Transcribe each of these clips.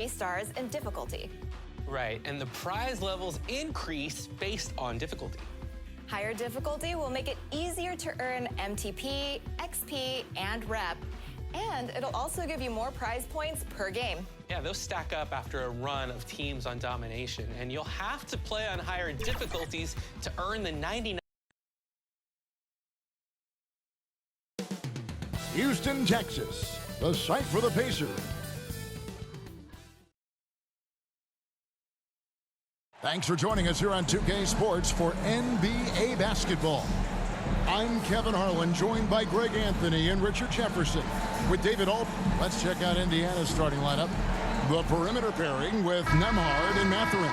stars in difficulty. Right, and the prize levels increase based on difficulty. Higher difficulty will make it easier to earn MTP, XP, and rep. And it'll also give you more prize points per game. Yeah, those stack up after a run of teams on domination, and you'll have to play on higher difficulties to earn the 99. Houston, Texas, the site for the Pacers. Thanks for joining us here on 2K Sports for NBA basketball. I'm Kevin Harlan, joined by Greg Anthony and Richard Jefferson. With David Aldridge, let's check out Indiana's starting lineup. The perimeter pairing with Nembhard and Mathurin.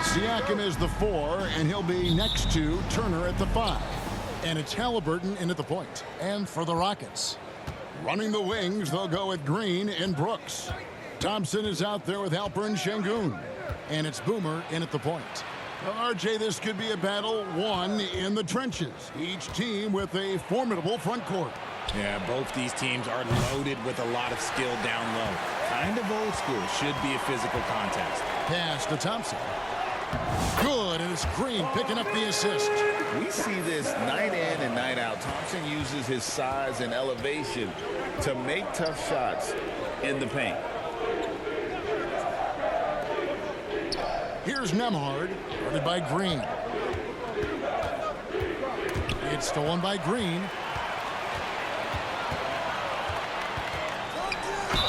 Siakam is the 4, and he'll be next to Turner at the 5. And it's Halliburton in at the point. And for the Rockets, running the wings, they'll go with Green and Brooks. Thompson is out there with Alperen Şengün. And it's Boomer in at the point. Well, RJ, this could be a battle won in the trenches. Each team with a formidable front court. Yeah, both these teams are loaded with a lot of skill down low. Kind of old school. Should be a physical contest. Pass to Thompson. Good, and it's Green picking up the assist. We see this night in and night out. Thompson uses his size and elevation to make tough shots in the paint. Here's Nembhard, guarded by Green. It's stolen by Green.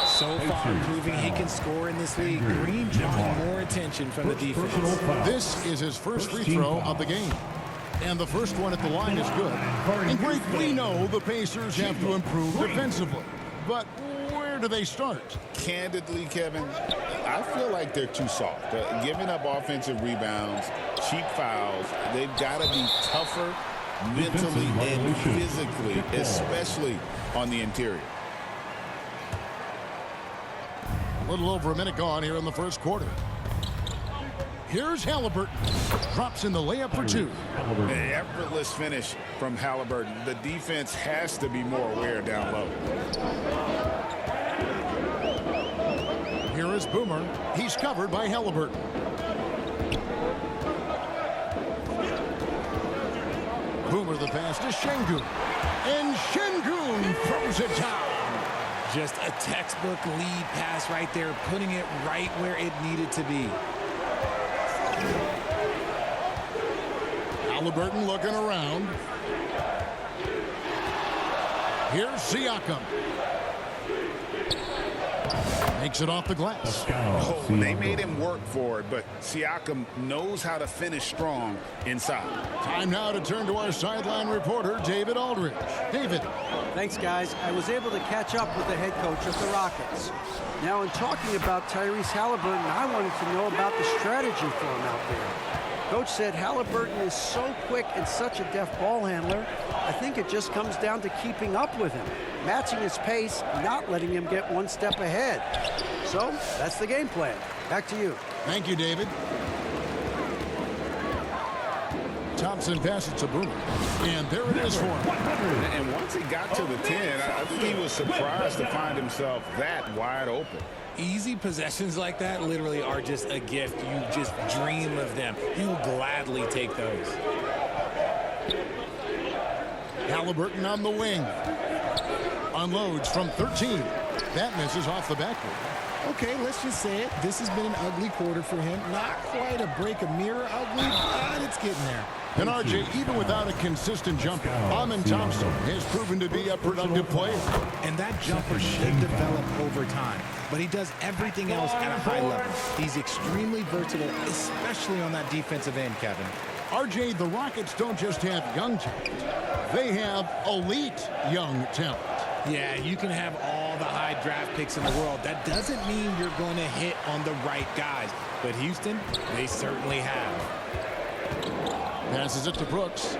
So far, proving he can score in this league. Green drawing more attention from the defense. This is his first free throw of the game. And the first one at the line is good. And Greg, we know the Pacers have to improve defensively. But where do they start? Candidly, Kevin, I feel like they're too soft. Giving up offensive rebounds, cheap fouls. They've got to be tougher mentally and physically, especially on the interior. A little over a minute gone here in the first quarter. Here's Halliburton. Drops in the layup for 2. An effortless finish from Halliburton. The defense has to be more aware down low. Here is Boomer. He's covered by Halliburton. Boomer the pass to Şengün. And Şengün throws it down. Just a textbook lead pass right there, putting it right where it needed to be. Halliburton looking around. Here's Siakam. Makes it off the glass. Oh, they made him work for it, but Siakam knows how to finish strong inside. Time now to turn to our sideline reporter, David Aldridge. David. Thanks, guys. I was able to catch up with the head coach of the Rockets. Now, in talking about Tyrese Halliburton, I wanted to know about the strategy for him out there. Coach said Halliburton is so quick and such a deft ball handler, I think it just comes down to keeping up with him, matching his pace, not letting him get one step ahead. So, that's the game plan. Back to you. Thank you, David. Thompson passes to Boomer. And there it is for him. And once he got to the 10, I think he was surprised to find himself that wide open. Easy possessions like that literally are just a gift. You just dream of them. He'll gladly take those. Halliburton on the wing. Unloads from 13. That misses off the backboard. Okay, let's just say it. This has been an ugly quarter for him. Not quite a break a mirror ugly, but it's getting there. And RJ, even without a consistent jumper, Amen Thompson has proven to be a productive player. And that jumper should develop over time. But he does everything else at a high level. He's extremely versatile, especially on that defensive end, Kevin. RJ, the Rockets don't just have young talent. They have elite young talent. Yeah, you can have all the high draft picks in the world. That doesn't mean you're going to hit on the right guys. But Houston, they certainly have. Passes it to Brooks.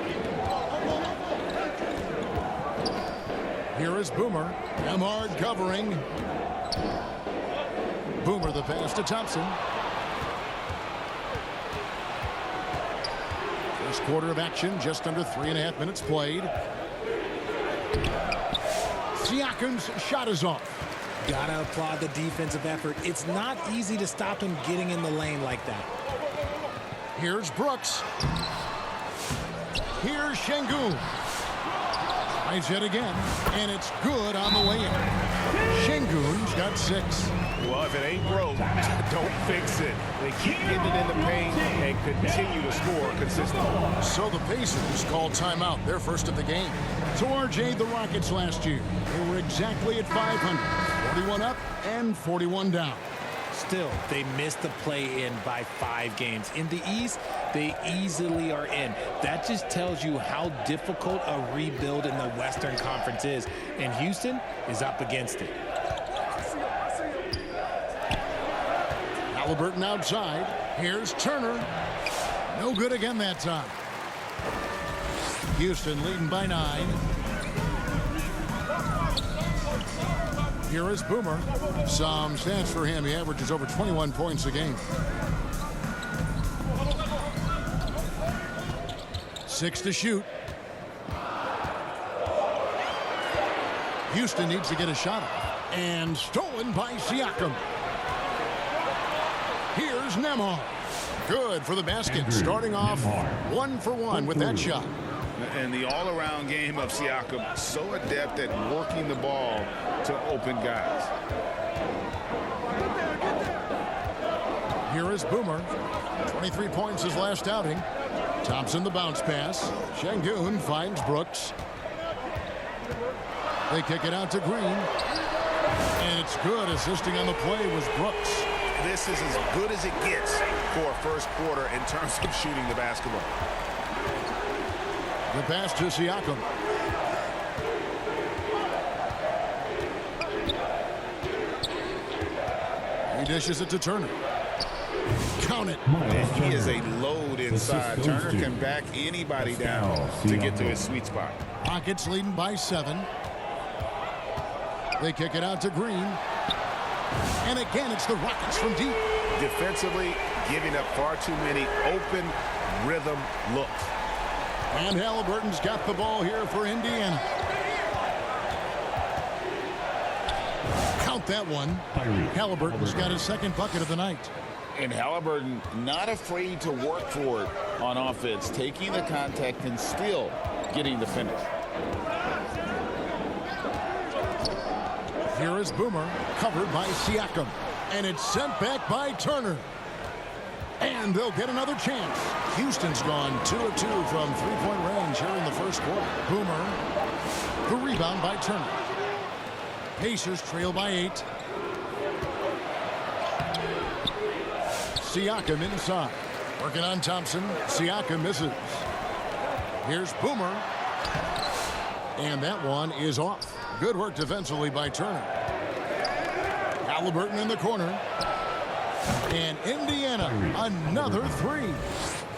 Here is Boomer. Nembhard covering. Boomer the pass to Thompson. First quarter of action, just under 3.5 minutes played. Siakam's shot is off. Gotta applaud the defensive effort. It's not easy to stop him getting in the lane like that. Here's Brooks. Here's Şengün. Tries it again, and it's good on the way in. Şengün's got 6. Well, if it ain't broke, don't fix it. They keep getting it in the paint and continue to score consistently. So the Pacers call timeout, their first of the game. So RJ, the Rockets last year, they were exactly at 500. 41 up and 41 down. Still, they missed the play-in by 5 games. In the East, they easily are in. That just tells you how difficult a rebuild in the Western Conference is. And Houston is up against it. Halliburton outside. Here's Turner. No good again that time. Houston leading by 9. Here is Boomer. Some stats for him. He averages over 21 points a game. 6 to shoot. Houston needs to get a shot off. And stolen by Siakam. Here's Nembhard. Good for the basket. Starting off 1 for 1 with that shot. And the all-around game of Siakam, so adept at working the ball to open guys. Here is Boomer. 23 points his last outing. Thompson the bounce pass. Şengün finds Brooks. They kick it out to Green. And it's good. Assisting on the play was Brooks. This is as good as it gets for a first quarter in terms of shooting the basketball. The pass to Siakam. He dishes it to Turner. Count it. And he is a load inside. Turner can back anybody down to get to his sweet spot. Rockets leading by 7. They kick it out to Green. And again, it's the Rockets from deep. Defensively, giving up far too many open rhythm looks. And Halliburton's got the ball here for Indiana. Count that one. Halliburton's got his second bucket of the night. And Halliburton not afraid to work for it on offense, taking the contact and still getting the finish. Here is Boomer, covered by Siakam. And it's sent back by Turner. And they'll get another chance. Houston's gone 2 of 2 from three-point range here in the first quarter. Boomer, the rebound by Turner. Pacers trail by 8. Siakam inside. Working on Thompson. Siakam misses. Here's Boomer. And that one is off. Good work defensively by Turner. Halliburton in the corner. And Indiana, another 3.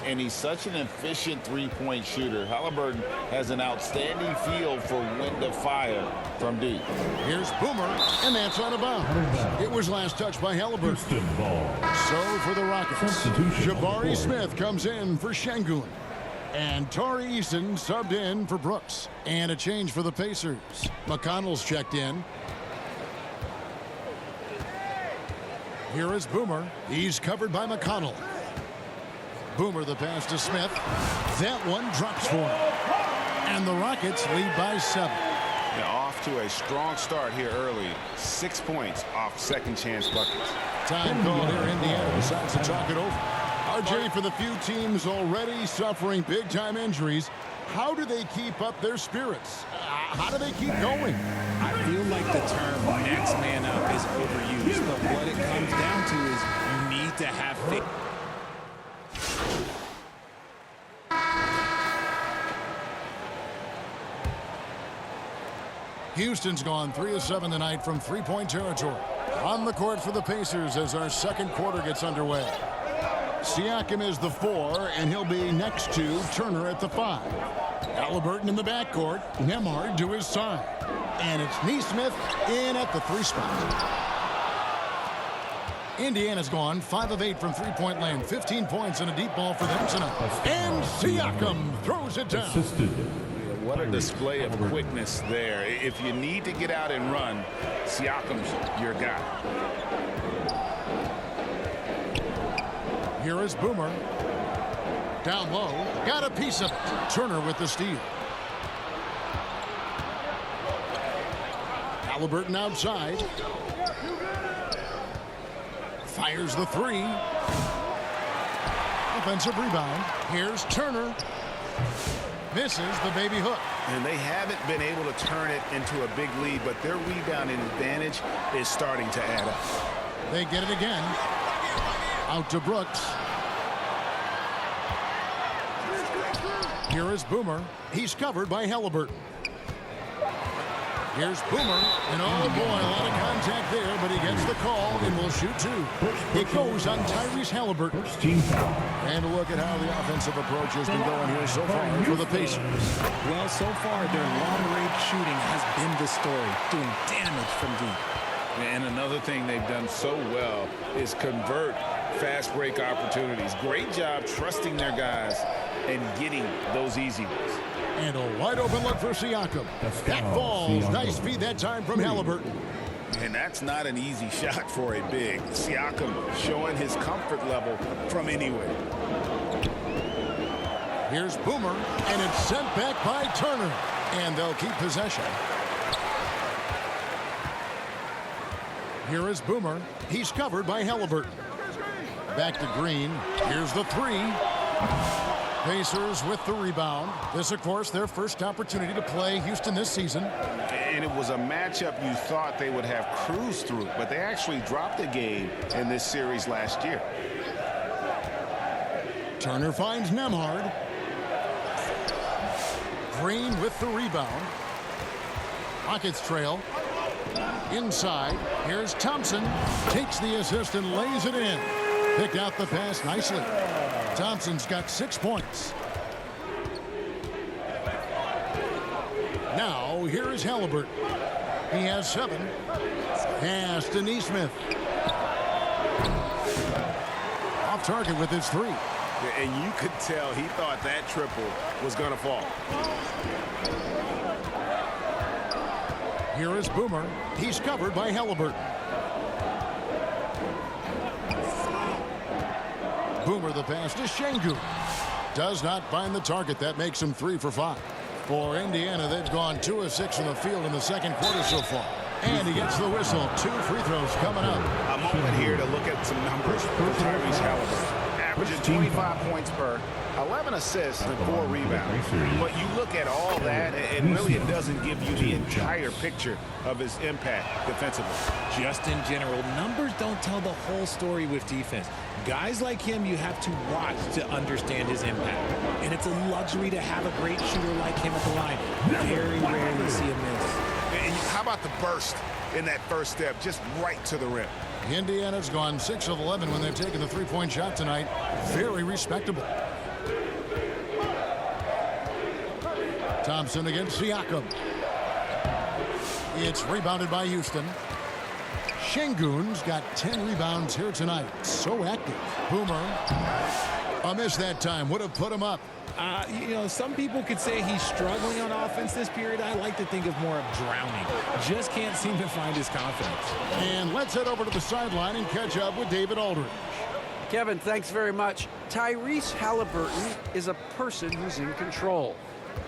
And he's such an efficient three-point shooter. Halliburton has an outstanding feel for when to fire from deep. Here's Boomer, and that's out of bounds. It was last touched by Halliburton. So for the Rockets, Jabari Smith comes in for Şengün. And Tari Eason subbed in for Brooks. And a change for the Pacers. McConnell's checked in. Here is Boomer. He's covered by McConnell. Boomer the pass to Smith. That one drops for him. And the Rockets lead by 7. Yeah, off to a strong start here early. 6 points off second chance buckets. Time call here. Indiana decides to talk it over. RJ, for the few teams already suffering big-time injuries, how do they keep up their spirits? How do they keep going? I feel like the term next man up is overused, but what it comes down to is you need to have faith. Houston's gone 3 of 7 tonight from three-point territory. On the court for the Pacers as our second quarter gets underway. Siakam is the 4, and he'll be next to Turner at the 5. Halliburton in the backcourt. Nembhard to his side. And it's Nesmith in at the 3 spot. Indiana's gone 5 of 8 from three-point land. 15 points and a deep ball for them tonight. And Siakam throws it down. What a display of quickness there. If you need to get out and run, Siakam's your guy. Here is Boomer. Down low. Got a piece of it. Turner with the steal. Halliburton outside. Fires the three. Offensive rebound. Here's Turner. Misses the baby hook. And they haven't been able to turn it into a big lead, but their rebounding advantage is starting to add up. They get it again. Out to Brooks. Here is Boomer. He's covered by Halliburton. Here's Boomer, and oh boy, a lot of contact there, but he gets the call and will shoot two. It goes on Tyrese Halliburton. And a look at how the offensive approach has been going here so far for the Pacers. Well, so far, their long-range shooting has been the story, doing damage from deep. And another thing they've done so well is convert fast break opportunities. Great job trusting their guys and getting those easy ones. And a wide open look for Siakam. That falls. Nice feed that time from Halliburton. And that's not an easy shot for a big. Siakam showing his comfort level from anywhere. Here's Boomer, and it's sent back by Turner. And they'll keep possession. Here is Boomer. He's covered by Halliburton. Back to Green. Here's the three. Pacers with the rebound. This, of course, their first opportunity to play Houston this season. And it was a matchup you thought they would have cruised through, but they actually dropped a game in this series last year. Turner finds Nemhard. Green with the rebound. Rockets trail. Inside. Here's Thompson. Takes the assist and lays it in. Picked out the pass nicely. Thompson's got 6 points. Now, here is Halliburton. He has 7. Pass to Neesmith. Off target with his 3. And you could tell he thought that triple was going to fall. Here is Boomer. He's covered by Halliburton. Boomer the pass to Şengün. Does not find the target. That makes him 3 for 5. For Indiana, they've gone 2 of 6 from the field in the second quarter so far. And he gets the whistle. 2 free throws coming up. A moment here to look at some numbers for Tyrese Halliburton. Averaging 25 points per, 11 assists, and 4 rebounds. But you look at all that, and really it doesn't give you the entire picture of his impact defensively. Just in general, numbers don't tell the whole story with defense. Guys like him you have to watch to understand his impact. And it's a luxury to have a great shooter like him at the line. Very rarely see a miss. And how about the burst in that first step, just right to the rim? Indiana's gone 6 of 11 when they've taken the three-point shot tonight. Very respectable. Thompson against Siakam. It's rebounded by Houston. Şengün's got 10 rebounds here tonight. So active. Boomer. A miss that time. Would have put him up. You know, some people could say he's struggling on offense this period. I like to think of more of drowning. Just can't seem to find his confidence. And let's head over to the sideline and catch up with David Aldridge. Kevin, thanks very much. Tyrese Halliburton is a person who's in control.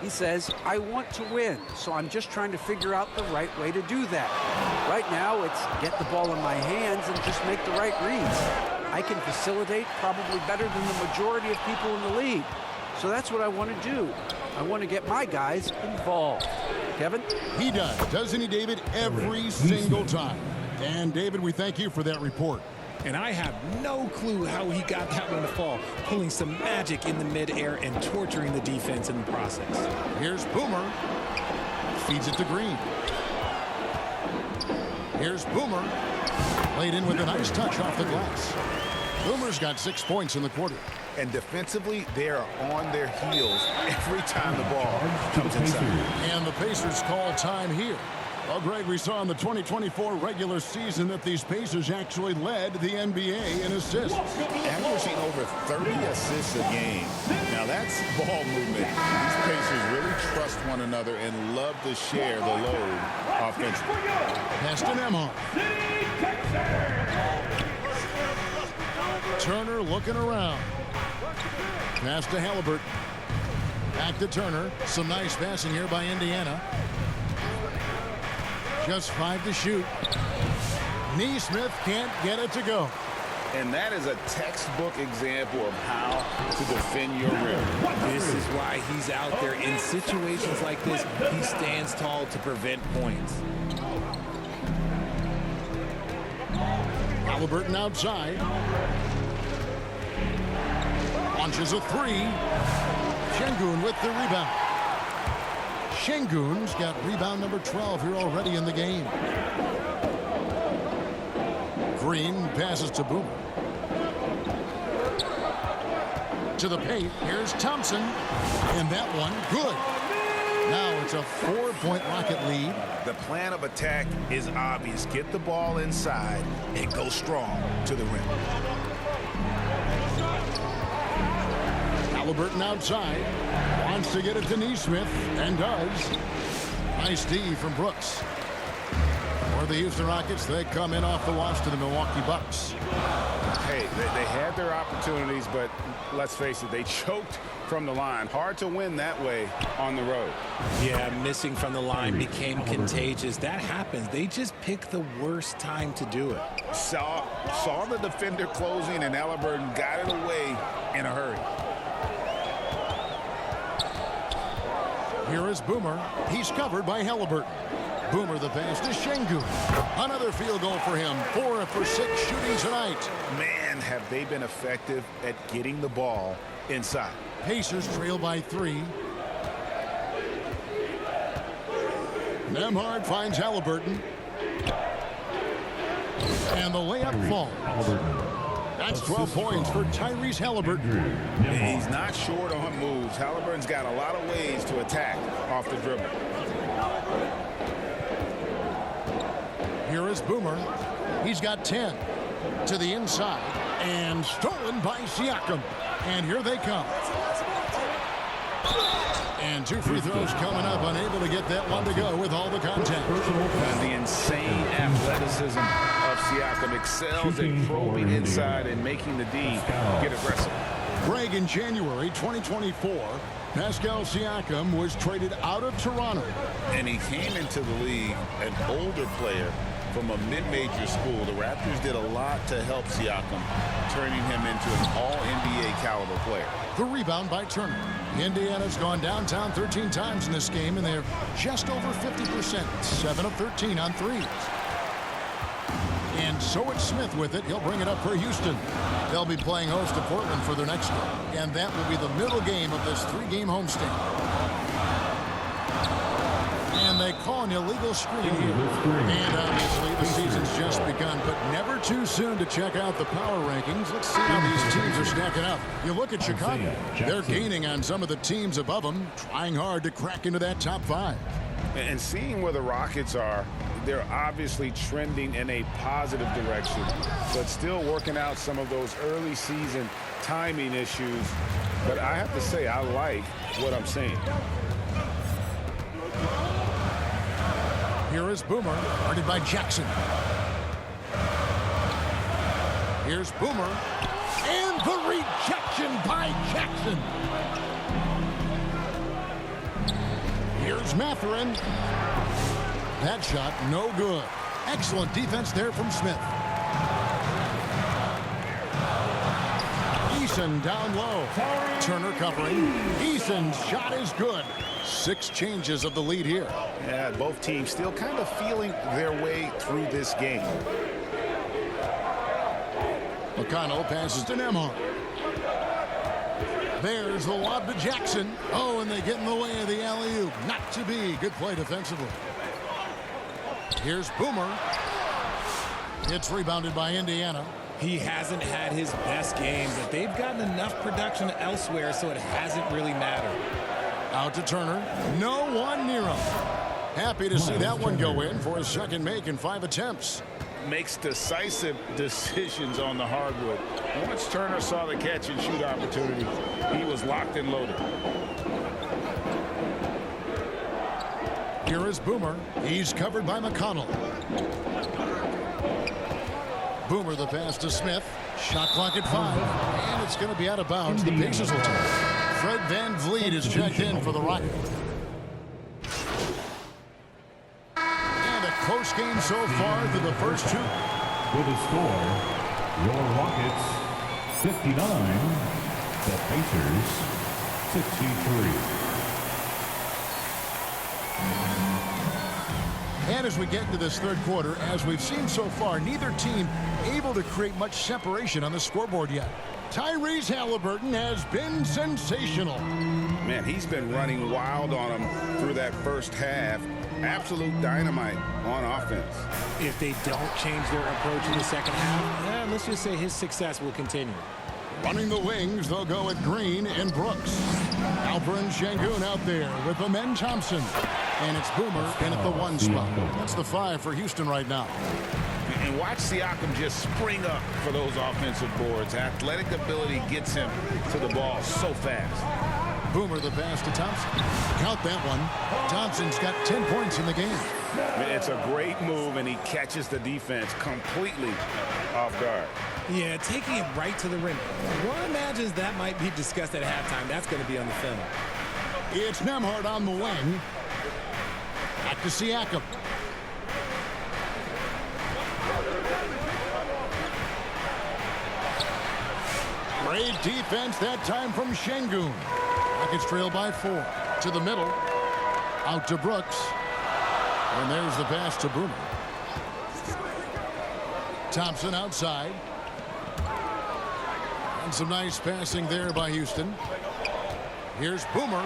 He says, I want to win, so I'm just trying to figure out the right way to do that. Right now, it's get the ball in my hands and just make the right reads. I can facilitate probably better than the majority of people in the league. So that's what I want to do. I want to get my guys involved. Kevin? He does, doesn't he, David? Every single time. And, David, we thank you for that report. And I have no clue how he got that one to fall, pulling some magic in the midair and torturing the defense in the process. Here's Boomer. Feeds it to Green. Here's Boomer. Laid in with a nice touch off the glass. Boomer's got 6 points in the quarter. And defensively, they are on their heels every time the ball comes inside. And the Pacers call time here. Well, Greg, we saw in the 2024 regular season that these Pacers actually led the NBA in assists. Averaging over 30 assists a game. Now, that's ball movement. These Pacers really trust one another and love to share the load offensively. Pass to Nemhard. Turner looking around. Pass to Halliburton. Back to Turner. Some nice passing here by Indiana. Just 5 to shoot. Neesmith can't get it to go. And that is a textbook example of how to defend your rim. This is why he's out there. In situations like this, he stands tall to prevent points. Halliburton outside. Launches a 3. Şengün with the rebound. Şengün's got rebound number 12 here already in the game. Green passes to Boomer. To the paint. Here's Thompson. And that one, good. Now it's a 4-point Rocket lead. The plan of attack is obvious. Get the ball inside and go strong to the rim. Halliburton outside. Wants to get it to Neesmith, and does. Nice D from Brooks. For the Houston Rockets, they come in off the loss to the Milwaukee Bucks. Hey, they had their opportunities, but let's face it, they choked from the line. Hard to win that way on the road. Yeah, missing from the line became contagious. That happens. They just picked the worst time to do it. Saw the defender closing, and Halliburton got it away in a hurry. Here is Boomer. He's covered by Halliburton. Boomer the pass to Şengün. Another field goal for him. 4 for 6 shooting tonight. Man, have they been effective at getting the ball inside. Pacers trail by 3. Nemhard finds Halliburton. And the layup falls. That's 12 points for Tyrese Halliburton. He's not short on moves. Halliburton's got a lot of ways to attack off the dribble. Here is Boomer. He's got 10 to the inside and stolen by Siakam. And here they come. And 2 free throws coming up, unable to get that one to go with all the contact. And the insane athleticism of Siakam excels at probing inside and making the D get aggressive. Greg, in January 2024, Pascal Siakam was traded out of Toronto. And he came into the league an older player from a mid-major school. The Raptors did a lot to help Siakam, turning him into an all-NBA caliber player. The rebound by Turner. Indiana's gone downtown 13 times in this game, and they're just over 50%, 7 of 13 on threes. And so it's Smith with it. He'll bring it up for Houston. They'll be playing host to Portland for their next game, and that will be the middle game of this 3-game homestand. And they call an illegal screen here. And obviously the season's just begun, but never too soon to check out the power rankings. Let's see how these teams are stacking up. You look at Chicago. They're gaining on some of the teams above them, trying hard to crack into that top 5. And seeing where the Rockets are, they're obviously trending in a positive direction, but still working out some of those early season timing issues. But I have to say, I like what I'm seeing. Here is Boomer, guarded by Jackson. Here's Boomer, and the rejection by Jackson. Here's Mathurin. That shot, no good. Excellent defense there from Smith. Eason down low. Turner covering. Eason's shot is good. 6 changes of the lead here. Yeah, both teams still kind of feeling their way through this game. McConnell passes to Nemhard. There's the lob to Jackson. Oh, and they get in the way of the alley-oop. Not to be. Good play defensively. Here's Boomer. It's rebounded by Indiana. He hasn't had his best game, but they've gotten enough production elsewhere, so it hasn't really mattered. Out to Turner. No one near him. Happy to see that one go in for his second make in 5 attempts. Makes decisive decisions on the hardwood. Once Turner saw the catch and shoot opportunity, he was locked and loaded. Here is Boomer. He's covered by McConnell. Boomer the pass to Smith. Shot clock at 5. And it's going to be out of bounds. The Pacers will take. Fred Van Vliet is checked in for the Rockets. And a close game so far through the first 2. With a score, your Rockets 59, the Pacers 63. And as we get into this third quarter, as we've seen so far, neither team able to create much separation on the scoreboard yet. Tyrese Halliburton has been sensational. Man, he's been running wild on him through that first half. Absolute dynamite on offense. If they don't change their approach in the second half, let's just say his success will continue. Running the wings, they'll go with Green and Brooks. Alperen Şengün out there with Amen Thompson. And it's Boomer in at the 1 spot. That's the 5 for Houston right now. And watch Siakam just spring up for those offensive boards. Athletic ability gets him to the ball so fast. Boomer the pass to Thompson. Count that one. Thompson's got 10 points in the game. It's a great move, and he catches the defense completely off guard. Yeah, taking it right to the rim. One imagines that might be discussed at halftime. That's going to be on the film. It's Nembhard on the wing. Back to Siakam. Great defense that time from Şengün. Rockets trail by 4. To the middle. Out to Brooks. And there's the pass to Boomer. Thompson outside. And some nice passing there by Houston. Here's Boomer.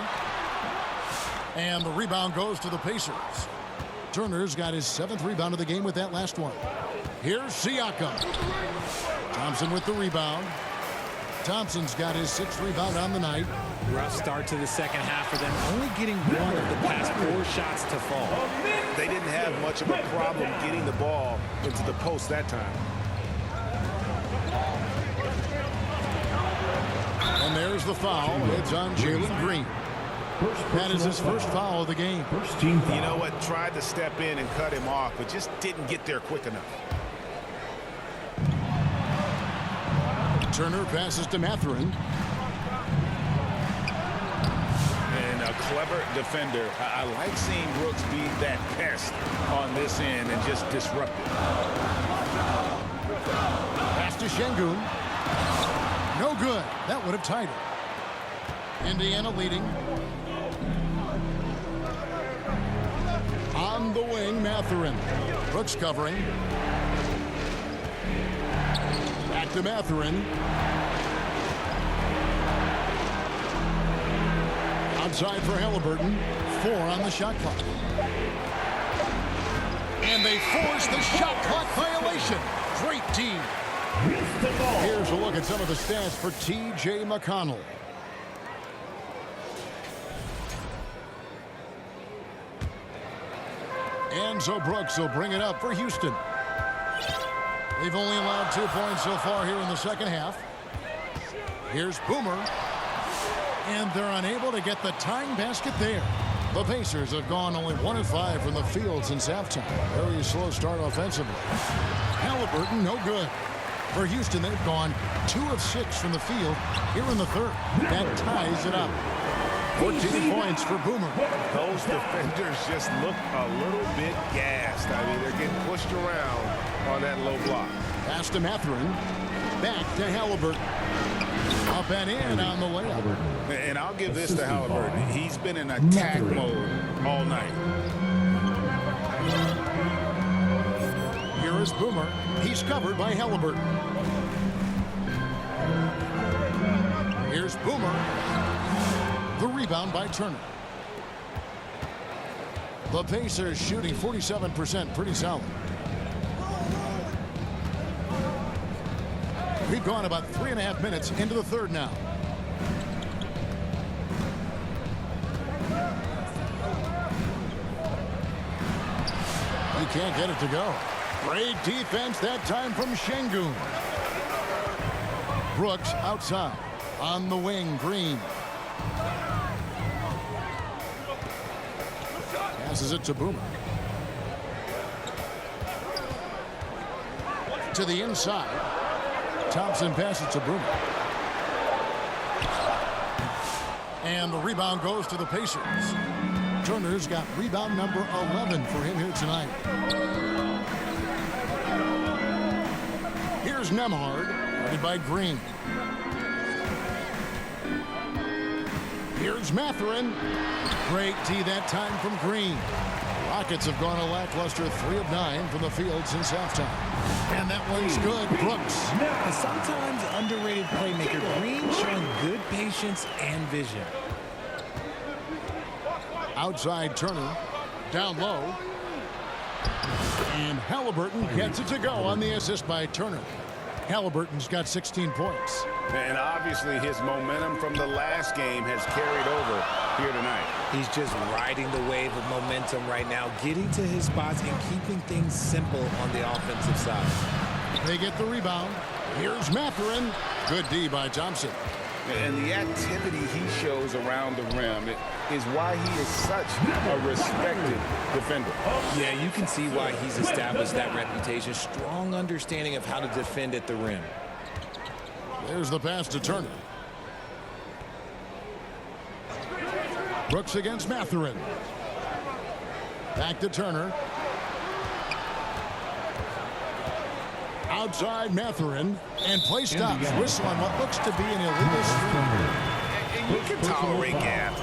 And the rebound goes to the Pacers. Turner's got his 7th rebound of the game with that last one. Here's Siakam. Thompson with the rebound. Thompson's got his 6th rebound on the night. Rough start to the second half for them, only getting 1 of the past 4 shots to fall. They didn't have much of a problem getting the ball into the post that time. And there's the foul. It's on Jalen Green. That is his first foul of the game. You know what? Tried to step in and cut him off, but just didn't get there quick enough. Turner passes to Mathurin. And a clever defender. I like seeing Brooks be that pest on this end and just disrupt it. Pass to Şengün. No good. That would have tied it. Indiana leading. On the wing, Mathurin. Brooks covering. Back to Mathurin. Outside for Halliburton. 4 on the shot clock. And they force the shot clock violation. Great team. Here's a look at some of the stats for T.J. McConnell. And so Brooks will bring it up for Houston. They've only allowed 2 points so far here in the second half. Here's Boomer. And they're unable to get the tying basket there. The Pacers have gone only 1 of 5 from the field since halftime. Very slow start offensively. Halliburton, no good. For Houston, they've gone 2 of 6 from the field here in the third. That ties it up. 14 points for Boomer. Those defenders just look a little bit gassed. I mean, they're getting pushed around on that low block. Pass to Mathurin. Back to Halliburton. Up and in on the layup. And I'll give this to Halliburton. He's been in attack mode all night. Here is Boomer. He's covered by Halliburton. Here's Boomer. The rebound by Turner. The Pacers shooting 47%, pretty solid. We've gone about 3.5 minutes into the third now. He can't get it to go. Great defense that time from Şengün. Brooks outside. On the wing, Green. Passes it to Boomer. To the inside. Thompson passes to Boomer. And the rebound goes to the Pacers. Turner's got rebound number 11 for him here tonight. Here's Nembhard, guarded by Green. Here's Mathurin. Great D that time from Green. Rockets have gone a lackluster 3 of 9 from the field since halftime. And that one's good. Brooks. A sometimes underrated playmaker. Green showing good patience and vision. Outside Turner. Down low. And Halliburton gets it to go on the assist by Turner. Halliburton's got 16 points. And obviously his momentum from the last game has carried over here tonight. He's just riding the wave of momentum right now, getting to his spots and keeping things simple on the offensive side. They get the rebound. Here's Mathurin. Good D by Thompson. And the activity he shows around the rim is why he is such a respected defender. Yeah, you can see why he's established that reputation. Strong understanding of how to defend at the rim. There's the pass to Turner. Brooks against Mathurin. Back to Turner. Outside Mathurin. And play stops. Whistle on what looks to be an illegal screen. And you can tolerate gap.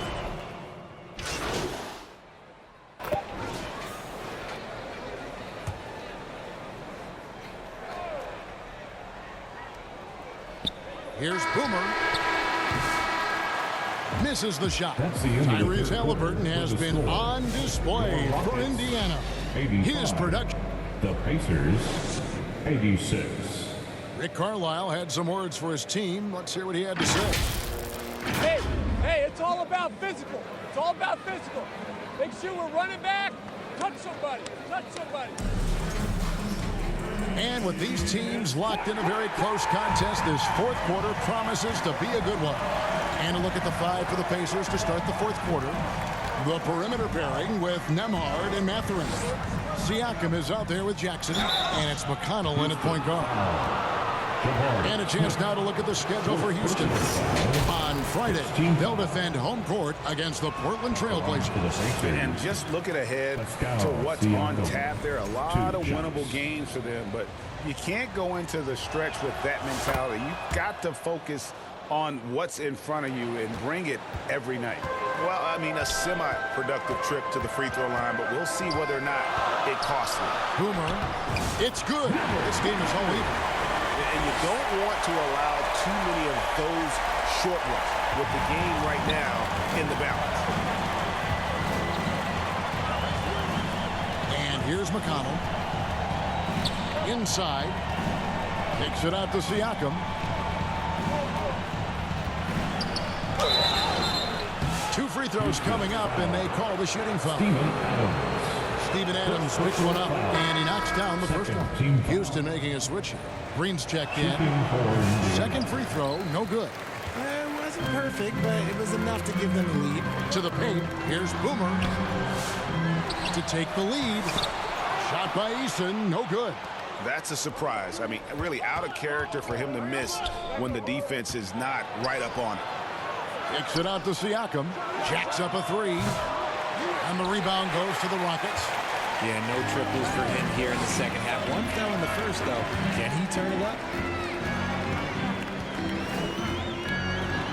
Here's Boomer. Misses the shot. Tyrese Halliburton has been on display for Indiana. His production. The Pacers, 86. Rick Carlisle had some words for his team. Let's hear what he had to say. Hey, it's all about physical. It's all about physical. Make sure we're running back. Touch somebody. Touch somebody. And with these teams locked in a very close contest, this fourth quarter promises to be a good one. And a look at the 5 for the Pacers to start the fourth quarter. The perimeter pairing with Nembhard and Mathurin. Siakam is out there with Jackson, and it's McConnell in at point guard. And a chance now to look at the schedule for Houston. On Friday, they'll defend home court against the Portland Trailblazers. And just looking ahead to what's on tap, there are a lot of winnable games for them, but you can't go into the stretch with that mentality. You've got to focus on what's in front of you and bring it every night. Well, I mean, a semi-productive trip to the free throw line, but we'll see whether or not it costs them. Boomer, it's good. This game is all even. And you don't want to allow too many of those short ones with the game right now in the balance. And here's McConnell. Inside. Takes it out to Siakam. Two free throws coming up, and they call the shooting foul. Steven Adams picks one up, and he knocks down the first one. Houston making a switch. Green's checked in. Second free throw, no good. It wasn't perfect, but it was enough to give them a lead. To the paint, here's Boomer to take the lead. Shot by Eason, no good. That's a surprise. I mean, really out of character for him to miss when the defense is not right up on it. Takes it out to Siakam. Jacks up a 3. And the rebound goes to the Rockets. Yeah, no triples for him here in the second half. One fell in the first, though. Can he turn it up?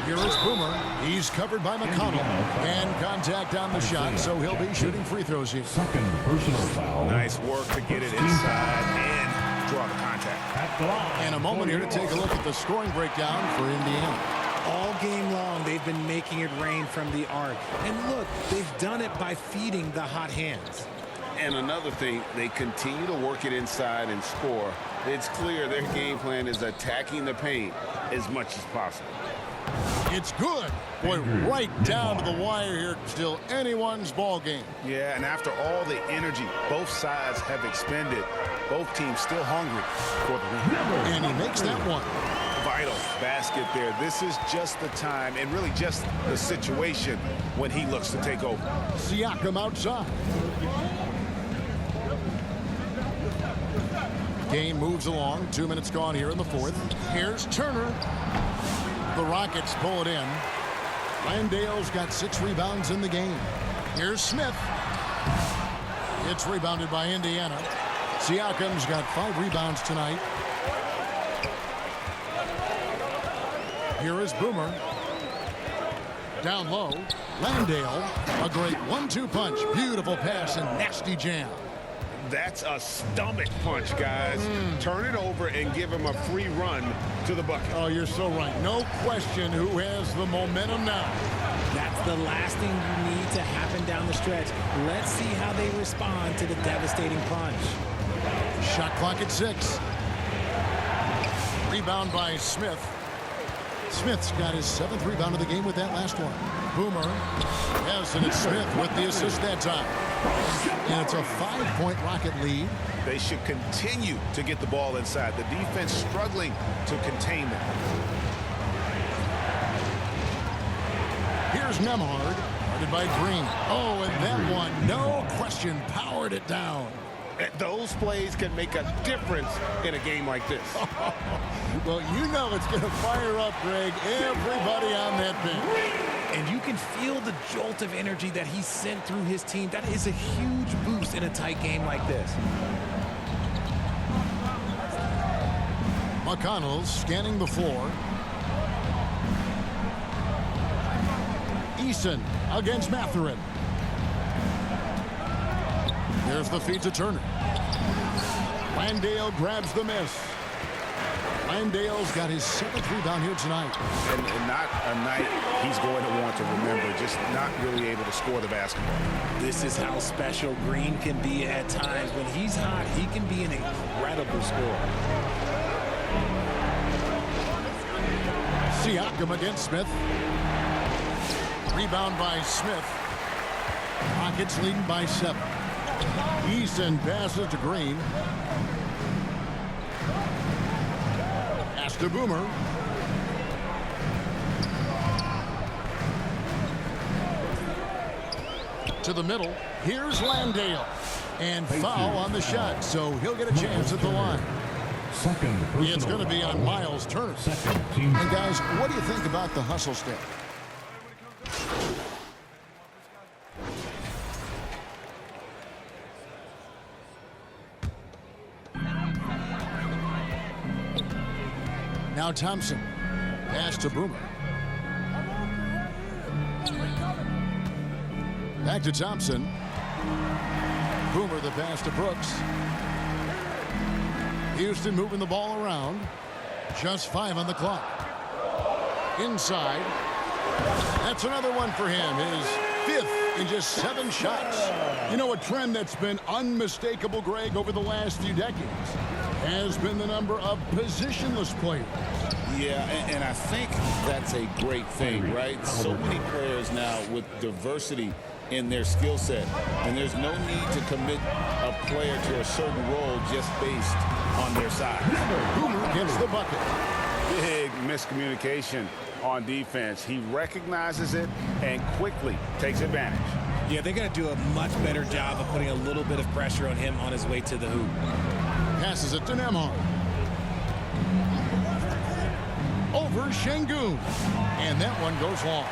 Here is Boomer. He's covered by McConnell. And contact on the shot, so he'll be shooting free throws here. Second personal foul. Nice work to get it inside and draw the contact. And a moment here to take a look at the scoring breakdown for Indiana. All game long, they've been making it rain from the arc. And look, they've done it by feeding the hot hands. And another thing, they continue to work it inside and score. It's clear their game plan is attacking the paint as much as possible. It's good. Boy, right down to the wire here. Still anyone's ball game. Yeah, and after all the energy both sides have expended, both teams still hungry for the win. And he makes that one. Vital basket there. This is just the time and really just the situation when he looks to take over. Siakam outside. Game moves along. 2 minutes gone here in the fourth. Here's Turner. The Rockets pull it in. Landale's got 6 rebounds in the game. Here's Smith. It's rebounded by Indiana. Siakam's got 5 rebounds tonight. Here is Boomer. Down low. Landale. A great 1-2 punch. Beautiful pass and nasty jam. That's a stomach punch, guys. Turn it over and give him a free run to the bucket. Oh, you're so right. No question who has the momentum now. That's the last thing you need to happen down the stretch. Let's see how they respond to the devastating punch. Shot clock at 6. Rebound by Smith. Smith's got his 7th rebound of the game with that last one. Boomer. Yes, and it's Smith with the assist that time. And it's a 5-point Rocket lead. They should continue to get the ball inside. The defense struggling to contain them. Here's Nemhard, guarded by Green. Oh, and that one, no question, powered it down. Those plays can make a difference in a game like this. Well, you know it's going to fire up, Greg, everybody on that bench. And you can feel the jolt of energy that he sent through his team. That is a huge boost in a tight game like this. McConnell's scanning the floor. Eason against Mathurin. There's the feed to Turner. Landale grabs the miss. Landale's got his 7th rebound here tonight. And not a night he's going to want to remember, just not really able to score the basketball. This is how special Green can be at times. When he's hot, he can be an incredible scorer. Siakam against Smith. Rebound by Smith. Rockets leading by 7. Eason passes to Green. Pass to Boomer. To the middle. Here's Landale. And foul on the shot, so he'll get a chance at the line. Second personal It's going to be on Miles Turner. Second team. And guys, what do you think about the hustle step? Now Thompson. Pass to Boomer. Back to Thompson. Boomer the pass to Brooks. Houston moving the ball around. Just 5 on the clock. Inside. That's another one for him. His 5th in just 7 shots. You know, a trend that's been unmistakable, Greg, over the last few decades has been the number of positionless players. Yeah, and I think that's a great thing, right? So many players now with diversity in their skill set, and there's no need to commit a player to a certain role just based on their size. Boomer gets the bucket. Big miscommunication on defense. He recognizes it and quickly takes advantage. Yeah, they're going to do a much better job of putting a little bit of pressure on him on his way to the hoop. Passes it to Nemhard. Over Şengün. And that one goes long.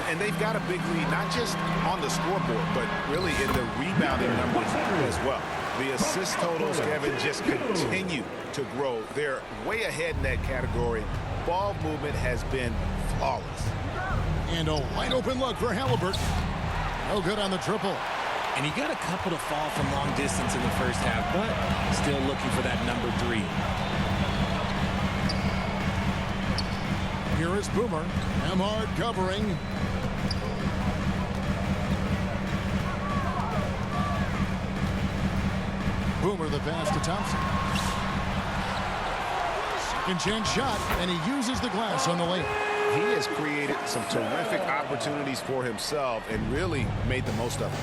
And they've got a big lead, not just on the scoreboard, but really in the rebounding numbers as well. The assist totals, Kevin, just continue to grow. They're way ahead in that category. Ball movement has been flawless. And a wide open look for Halliburton. No good on the triple. And he got a couple to fall from long distance in the first half, but still looking for that number 3. Here is Boomer. Nemhard covering. Boomer the pass to Thompson. Second chance shot, and he uses the glass on the layup. he has created some terrific opportunities for himself and really made the most of it.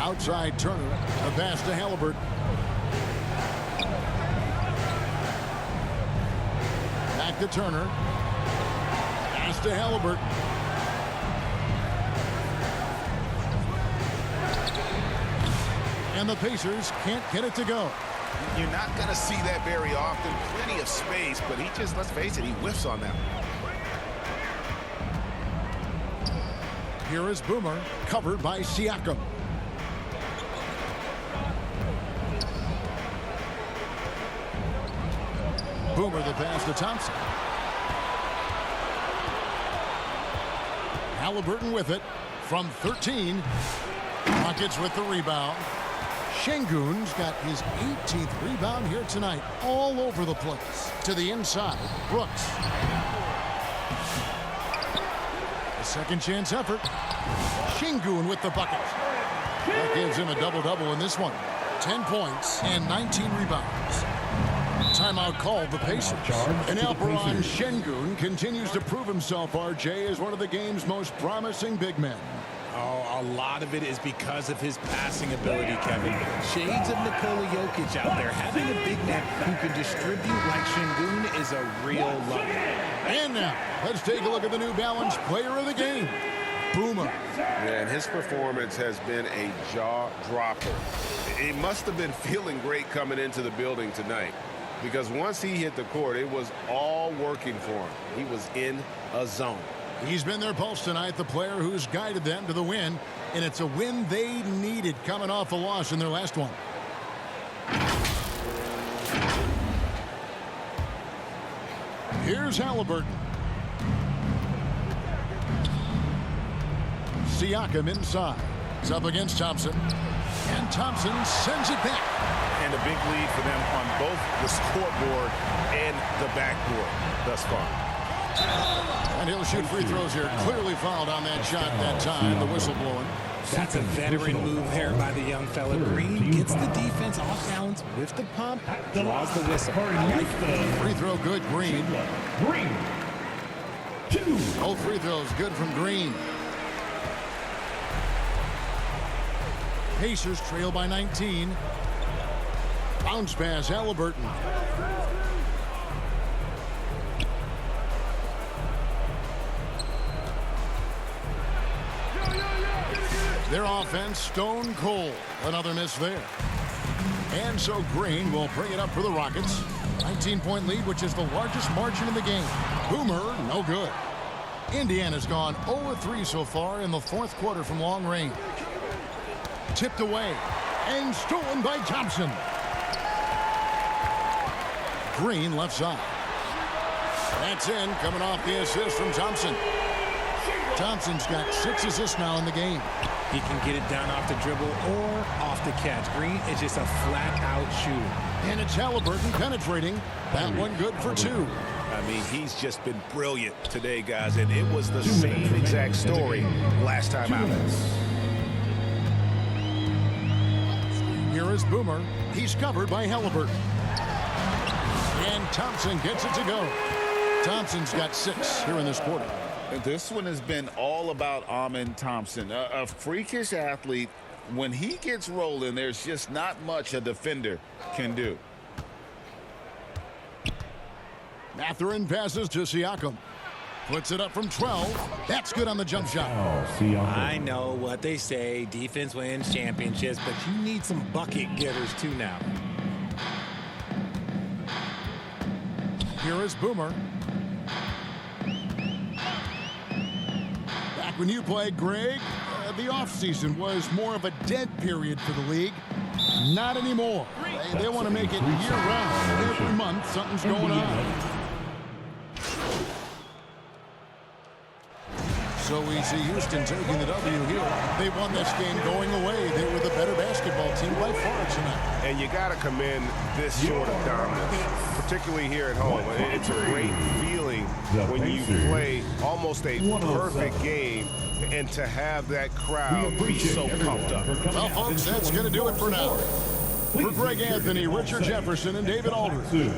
Outside Turner, a pass to Halliburton. Back to Turner. Pass to Halliburton. And the Pacers can't get it to go. You're not going to see that very often. Plenty of space, but he just, let's face it, he whiffs on that. Here is Boomer, covered by Siakam. Boomer the pass to Thompson. Halliburton with it from 13. Rockets with the rebound. Şengün's got his 18th rebound here tonight, all over the place. To the inside, Brooks. A second chance effort. Şengün with the bucket. That gives him a double-double in this one. 10 points and 19 rebounds. Timeout called the Pacers. And Alperon Şengün continues to prove himself, RJ, as one of the game's most promising big men. Oh, a lot of it is because of his passing ability, Kevin. Shades of Nikola Jokic out there. Having a big man who can distribute like Şengün is a real luxury. And now, let's take a look at the New Balance player of the game, Boomer. And his performance has been a jaw-dropper. He must have been feeling great coming into the building tonight, because once he hit the court, it was all working for him. He was in a zone. He's been their pulse tonight, the player who's guided them to the win, and it's a win they needed coming off a loss in their last one. Here's Halliburton. Siakam inside. It's up against Thompson. And Thompson sends it back. And a big lead for them on both the scoreboard and the backboard thus far. And he'll shoot free throws here. Clearly fouled on that shot that time. The whistle blowing. That's a veteran move here by the young fella. Green gets the defense off balance with the pump, draws the whistle. Free throw good, Green. Green. 2. Both free throws good from Green. Pacers trail by 19. Bounce pass, Halliburton. Their offense stone cold. Another miss there. And so Green will bring it up for the Rockets. 19-point lead, which is the largest margin in the game. Boomer, no good. Indiana's gone 0-3 so far in the fourth quarter from long range. Tipped away and stolen by Thompson. Green left side. That's in, coming off the assist from Thompson. Thompson's got 6 assists now in the game. He can get it down off the dribble or off the catch. Green is just a flat-out shooter. And it's Halliburton penetrating. That one good for 2. I mean, he's just been brilliant today, guys, and it was the same exact story last time out. Here is Boomer. He's covered by Halliburton. And Thompson gets it to go. Thompson's got 6 here in this quarter. This one has been all about Amen Thompson, a freakish athlete. When he gets rolling, there's just not much a defender can do. Mathurin passes to Siakam. Puts it up from 12. That's good on the jump shot. I know what they say. Defense wins championships, but you need some bucket getters too now. Here is Boomer. Back when you played, Greg, the offseason was more of a dead period for the league. Not anymore. They want to make it year-round. Every month, something's going on. So we see Houston taking the W here. They won this game going away. They were the better basketball team by far tonight. And you got to commend this sort of dominance, particularly here at home. It's a great feeling when you play almost a perfect game and to have that crowd be so pumped up. Well, folks, that's going to do it for now. For Greg Anthony, Richard Jefferson, and David Aldridge,